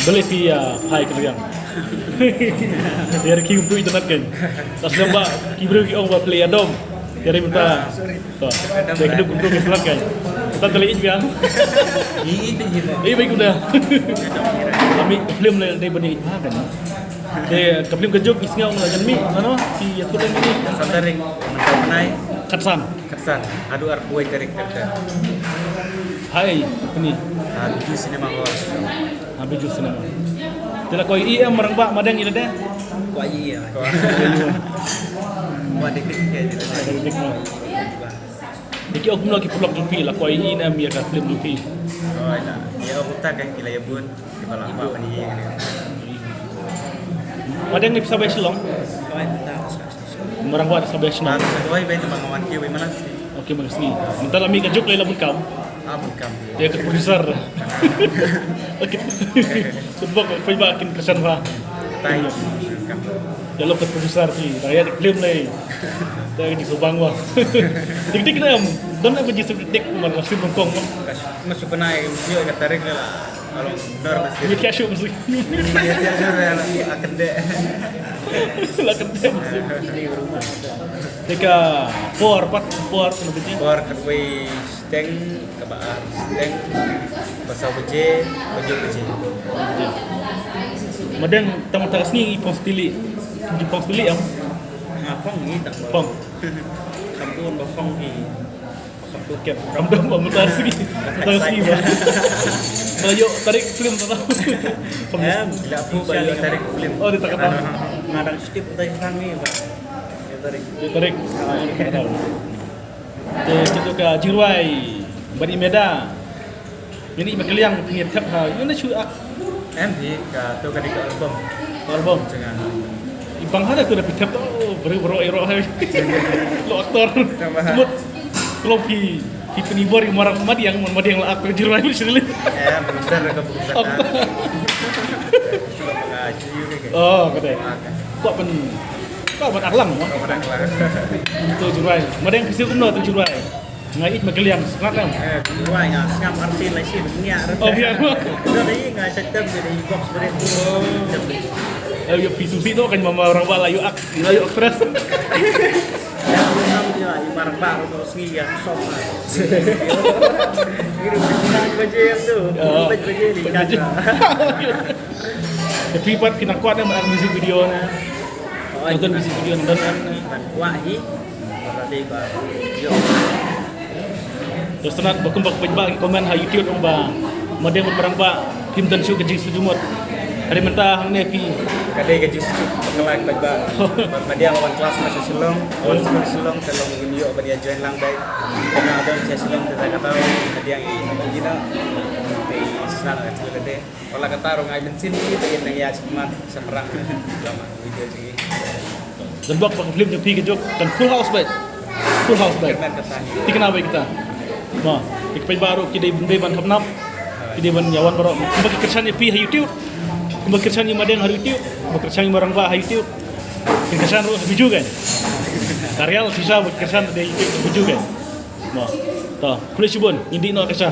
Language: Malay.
Boleh via hai kalian. Dari king tu internet kan. Tas lembak kibru ki ong ba play adom. Dari minta. To. Dari keduk untuk internet kan. Kita telit biang. Baik udah. Kami film dari bani kan. Dia film kejuk isnya ong lajan mi ano si aku dan ini Santaring mengenai katsan. kesan adu arbuai karakter Hai ini di sinema hall habis jus nama. Tila koi IM marang ba madang ila deh. kok iya wah dik kayak gitu Dari dik mo. Diki aku lagi pulang jupi lah koi IM ya ka film jupi. oh iya ya aku tak kayak gila ya bun di malam apa nih ini Madang ni sabay silong. Marang ba sabay nah silong. kedua ibu itu bangawan kieu mana sih Okey magasni. Minta lami ka juk lay labun kam. bukan Dia ke producer. Okey. Sebab koi ba akin kesan ba. tai Jalo ke producer si raya dik film lay. Dia di Subang ba. Dik na don na biji dik man masih bengkong. masuk kena kieu katarik lah kalau benar Ni pasti kya show mesti. dia dia akan deh Lah kedem. Deka por kena biji. Keluar kerwei steng kebaar steng basau beje beje beje Madang tamu takas ni ipong stili. Ipong stili am. ngapong ni tak Pong. sampun bapong ni Satu cap ramdam ba mutar segi. Takas segi ba. Bayo tarik film tahu. bila aku bayu tarik film Oh dia tak kata. ngadang skip tadi kami ya tarik Dia tarik. Tahu. Itu ka jirwai bani meda. Ini makaliang pinggir tap ha. Yun na chu em thì cả tôi cái đi cái album album. jangan Ibang hada tu dah pitap tu bero ero hai. Lo aktor. Semut. Kalau pi penibor yang marah madi yang la aktor jirwai ni sini. benar ke bukan Aktor. coba mengaji ni Oh, kata. Kau pen aklang mo. kau pernah kelar Tu jirwai. Madang kisil kumno tu jirwai. Ngait makaliang sekat kan. dua ya ngam arti lah sih dunia Oh, biar. jadi nggak sektor jadi box beritu Yo pisu tu kan mama orang ba layu ak terus. ya ngam dia ibarat baru terus nih ya sok gitu baju yang tu baju ni kaca Tapi buat kena kuat yang musik video na. Nonton musik video nonton kan. wahi berarti baru yo Terus tenat bakumbak pejba komen ha YouTube ong ba. Madang barang ba kim dan syu kejing sujumot. Hari mentah hang ne pi. kadai ke justru pengelang baik dia lawan kelas masih silong lawan sekolah silong kalau mungkin yo dia join lang baik karena ada saya silong kita kata dia yang gila di sana kecil gede kalau kata orang ngai bensin itu yang ya cuma seperang lama video sih Dan buat film yang pi kejok dan full house baik. Full house baik. karena kesani Tikna baik kita. Ma, ikpai baru kidai bundai ban kapnap. Kidai ban yawan baru. Kumbak kersan pi ha YouTube. Kumbak kersan yang madang ha YouTube. Kumbak kersan yang barang ba ha YouTube. Yang kersan ro biju kan. Karyal sisa kersan dari YouTube biju kan. Ma. Ta, kulit subun indi no kersan.